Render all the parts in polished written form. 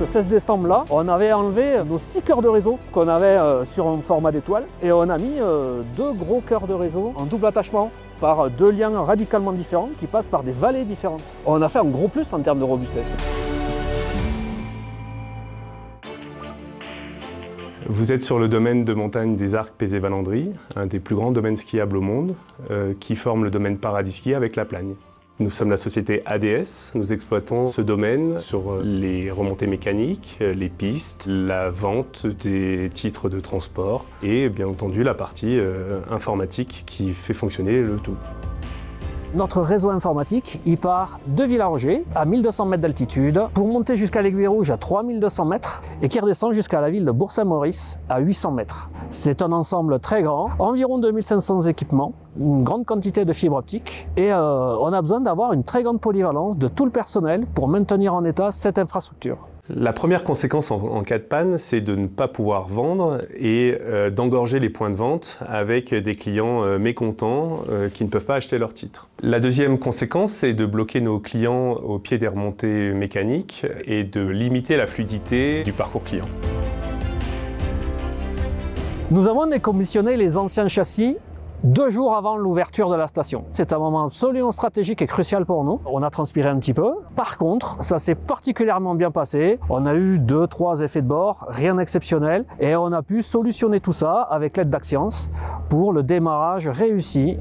ce 16 décembre là, on avait enlevé nos 6 cœurs de réseau qu'on avait sur un format d'étoile et on a mis 2 gros cœurs de réseau en double attachement par 2 liens radicalement différents qui passent par des vallées différentes. On a fait un gros plus en termes de robustesse. Vous êtes sur le domaine de montagne des Arcs Pézé-Valandry, un des plus grands domaines skiables au monde, qui forme le domaine Paradis Ski avec La Plagne. Nous sommes la société ADS, nous exploitons ce domaine sur les remontées mécaniques, les pistes, la vente des titres de transport et bien entendu la partie informatique qui fait fonctionner le tout. Notre réseau informatique, il part de Villaroger à 1200 mètres d'altitude pour monter jusqu'à l'Aiguille Rouge à 3200 mètres et qui redescend jusqu'à la ville de Bourg-Saint-Maurice à 800 mètres. C'est un ensemble très grand, environ 2500 équipements, une grande quantité de fibres optiques et on a besoin d'avoir une très grande polyvalence de tout le personnel pour maintenir en état cette infrastructure. La première conséquence en cas de panne, c'est de ne pas pouvoir vendre et d'engorger les points de vente avec des clients mécontents qui ne peuvent pas acheter leurs titres. La deuxième conséquence, c'est de bloquer nos clients au pied des remontées mécaniques et de limiter la fluidité du parcours client. Nous avons décommissionné les anciens châssis 2 jours avant l'ouverture de la station. C'est un moment absolument stratégique et crucial pour nous. On a transpiré un petit peu. Par contre, ça s'est particulièrement bien passé. On a eu 2-3 effets de bord, rien d'exceptionnel. Et on a pu solutionner tout ça avec l'aide d'Axians pour le démarrage réussi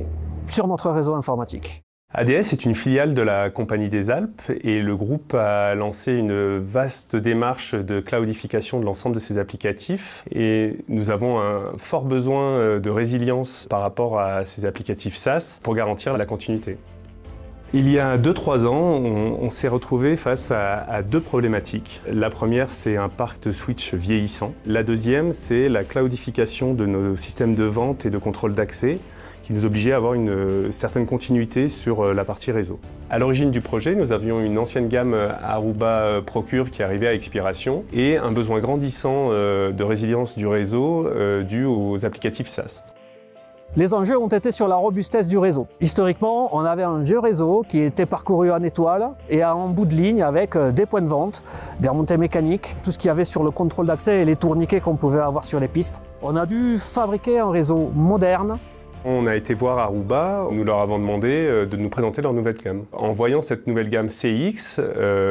sur notre réseau informatique. ADS est une filiale de la Compagnie des Alpes et le groupe a lancé une vaste démarche de cloudification de l'ensemble de ses applicatifs et nous avons un fort besoin de résilience par rapport à ces applicatifs SaaS pour garantir la continuité. Il y a 2-3 ans, on s'est retrouvé face à 2 problématiques. La première, c'est un parc de switch vieillissant. La deuxième, c'est la cloudification de nos systèmes de vente et de contrôle d'accès qui nous obligeait à avoir une certaine continuité sur la partie réseau. À l'origine du projet, nous avions une ancienne gamme Aruba Procure qui arrivait à expiration et un besoin grandissant de résilience du réseau dû aux applicatifs SaaS. Les enjeux ont été sur la robustesse du réseau. Historiquement, on avait un vieux réseau qui était parcouru en étoile et en bout de ligne avec des points de vente, des remontées mécaniques, tout ce qu'il y avait sur le contrôle d'accès et les tourniquets qu'on pouvait avoir sur les pistes. On a dû fabriquer un réseau moderne. On a été voir Aruba, nous leur avons demandé de nous présenter leur nouvelle gamme. En voyant cette nouvelle gamme CX,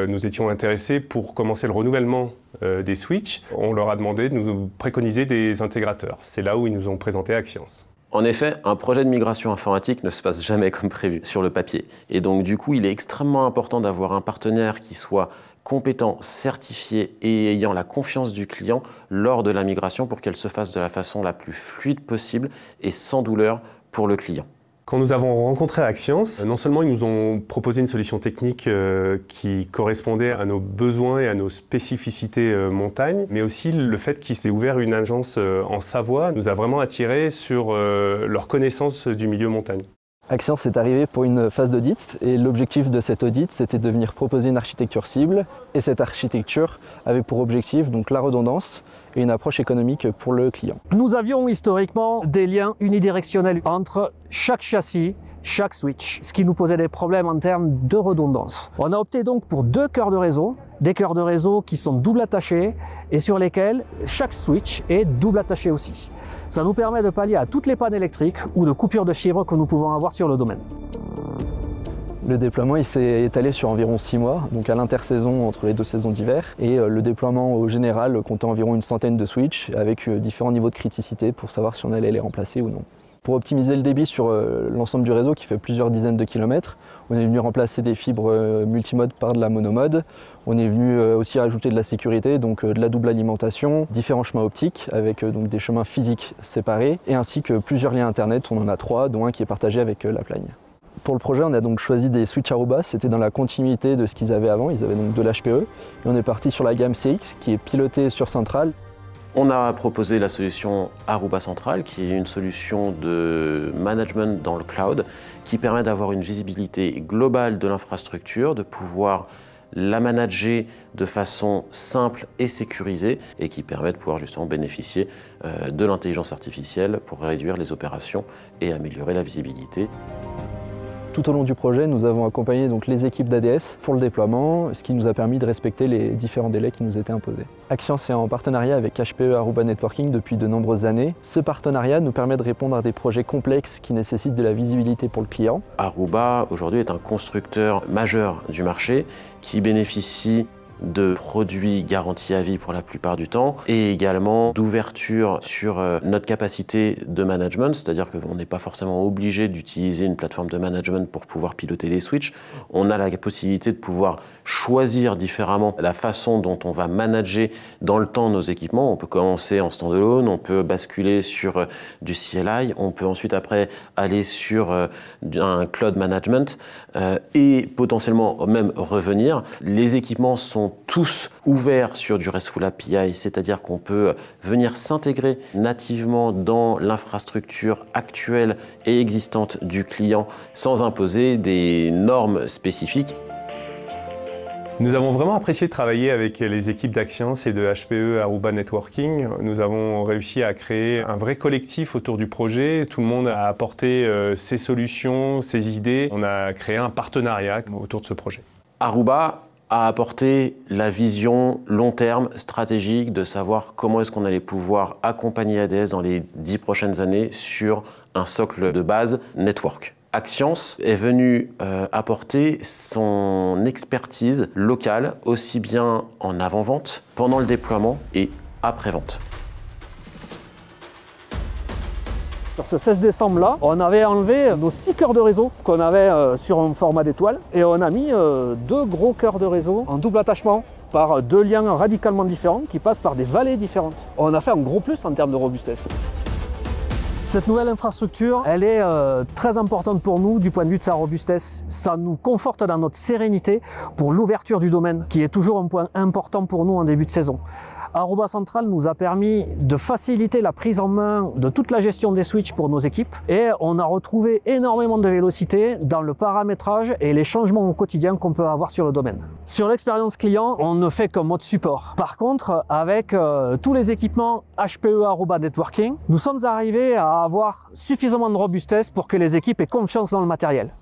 nous étions intéressés pour commencer le renouvellement des switches. On leur a demandé de nous préconiser des intégrateurs. C'est là où ils nous ont présenté Axians. En effet, un projet de migration informatique ne se passe jamais comme prévu sur le papier. Et donc du coup, il est extrêmement important d'avoir un partenaire qui soit compétent, certifié et ayant la confiance du client lors de la migration pour qu'elle se fasse de la façon la plus fluide possible et sans douleur pour le client. Quand nous avons rencontré Axians, non seulement ils nous ont proposé une solution technique qui correspondait à nos besoins et à nos spécificités montagne, mais aussi le fait qu'ils s'est ouvert une agence en Savoie nous a vraiment attirés sur leur connaissance du milieu montagne. Axians est arrivé pour une phase d'audit et l'objectif de cet audit c'était de venir proposer une architecture cible et cette architecture avait pour objectif donc la redondance et une approche économique pour le client. Nous avions historiquement des liens unidirectionnels entre chaque châssis, chaque switch, ce qui nous posait des problèmes en termes de redondance. On a opté donc pour 2 cœurs de réseau, des cœurs de réseau qui sont double attachés et sur lesquels chaque switch est double attaché aussi. Ça nous permet de pallier à toutes les pannes électriques ou de coupures de fibres que nous pouvons avoir sur le domaine. Le déploiement il s'est étalé sur environ 6 mois, donc à l'intersaison entre les 2 saisons d'hiver. Et le déploiement au général comptait environ une centaine de switches avec différents niveaux de criticité pour savoir si on allait les remplacer ou non. Pour optimiser le débit sur l'ensemble du réseau qui fait plusieurs dizaines de kilomètres, on est venu remplacer des fibres multimode par de la monomode. On est venu aussi rajouter de la sécurité, donc de la double alimentation, différents chemins optiques avec donc des chemins physiques séparés et ainsi que plusieurs liens internet. On en a 3, dont un qui est partagé avec La Plagne. Pour le projet, on a donc choisi des switches Aruba, c'était dans la continuité de ce qu'ils avaient avant, ils avaient donc de l'HPE. Et on est parti sur la gamme CX qui est pilotée sur Central. On a proposé la solution Aruba Central, qui est une solution de management dans le cloud, qui permet d'avoir une visibilité globale de l'infrastructure, de pouvoir la manager de façon simple et sécurisée, et qui permet de pouvoir justement bénéficier de l'intelligence artificielle pour réduire les opérations et améliorer la visibilité. Tout au long du projet, nous avons accompagné donc les équipes d'ADS pour le déploiement, ce qui nous a permis de respecter les différents délais qui nous étaient imposés. Axience est en partenariat avec HPE Aruba Networking depuis de nombreuses années. Ce partenariat nous permet de répondre à des projets complexes qui nécessitent de la visibilité pour le client. Aruba, aujourd'hui, est un constructeur majeur du marché qui bénéficie de produits garantis à vie pour la plupart du temps et également d'ouverture sur notre capacité de management, c'est-à-dire qu'on n'est pas forcément obligé d'utiliser une plateforme de management pour pouvoir piloter les switches. On a la possibilité de pouvoir choisir différemment la façon dont on va manager dans le temps nos équipements. On peut commencer en standalone, on peut basculer sur du CLI, on peut ensuite après aller sur un cloud management et potentiellement même revenir. Les équipements sont tous ouverts sur du RESTful API, c'est-à-dire qu'on peut venir s'intégrer nativement dans l'infrastructure actuelle et existante du client sans imposer des normes spécifiques. Nous avons vraiment apprécié de travailler avec les équipes d'Axience et de HPE Aruba Networking. Nous avons réussi à créer un vrai collectif autour du projet. Tout le monde a apporté ses solutions, ses idées. On a créé un partenariat autour de ce projet. Aruba a apporté la vision long terme, stratégique, de savoir comment est-ce qu'on allait pouvoir accompagner ADS dans les 10 prochaines années sur un socle de base network. Axience est venu apporter son expertise locale, aussi bien en avant-vente, pendant le déploiement et après-vente. Sur ce 16 décembre-là, on avait enlevé nos 6 cœurs de réseau qu'on avait sur un format d'étoile et on a mis 2 gros cœurs de réseau en double attachement par 2 liens radicalement différents qui passent par des vallées différentes. On a fait un gros plus en termes de robustesse. Cette nouvelle infrastructure, elle est très importante pour nous du point de vue de sa robustesse. Ça nous conforte dans notre sérénité pour l'ouverture du domaine, qui est toujours un point important pour nous en début de saison. Aruba Central nous a permis de faciliter la prise en main de toute la gestion des switches pour nos équipes et on a retrouvé énormément de vélocité dans le paramétrage et les changements au quotidien qu'on peut avoir sur le domaine. Sur l'expérience client, on ne fait qu'un mode support. Par contre, avec tous les équipements HPE Aruba Networking, nous sommes arrivés à avoir suffisamment de robustesse pour que les équipes aient confiance dans le matériel.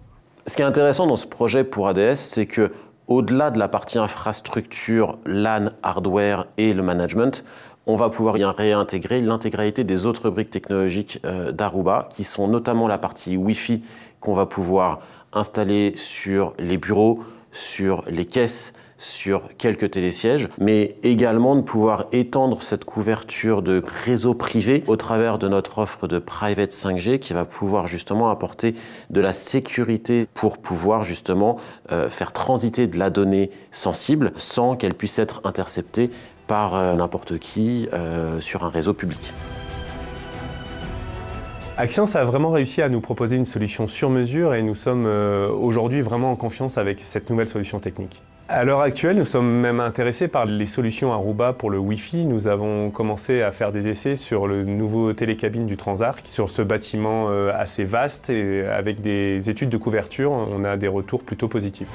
Ce qui est intéressant dans ce projet pour ADS, c'est que au-delà de la partie infrastructure, LAN, hardware et le management, on va pouvoir y réintégrer l'intégralité des autres briques technologiques d'Aruba, qui sont notamment la partie Wi-Fi qu'on va pouvoir installer sur les bureaux, sur les caisses, sur quelques télésièges, mais également de pouvoir étendre cette couverture de réseau privé au travers de notre offre de Private 5G qui va pouvoir justement apporter de la sécurité pour pouvoir justement faire transiter de la donnée sensible sans qu'elle puisse être interceptée par n'importe qui sur un réseau public. Axience a vraiment réussi à nous proposer une solution sur mesure et nous sommes aujourd'hui vraiment en confiance avec cette nouvelle solution technique. À l'heure actuelle, nous sommes même intéressés par les solutions Aruba pour le Wi-Fi. Nous avons commencé à faire des essais sur le nouveau télécabine du Transarc, sur ce bâtiment assez vaste et avec des études de couverture, on a des retours plutôt positifs.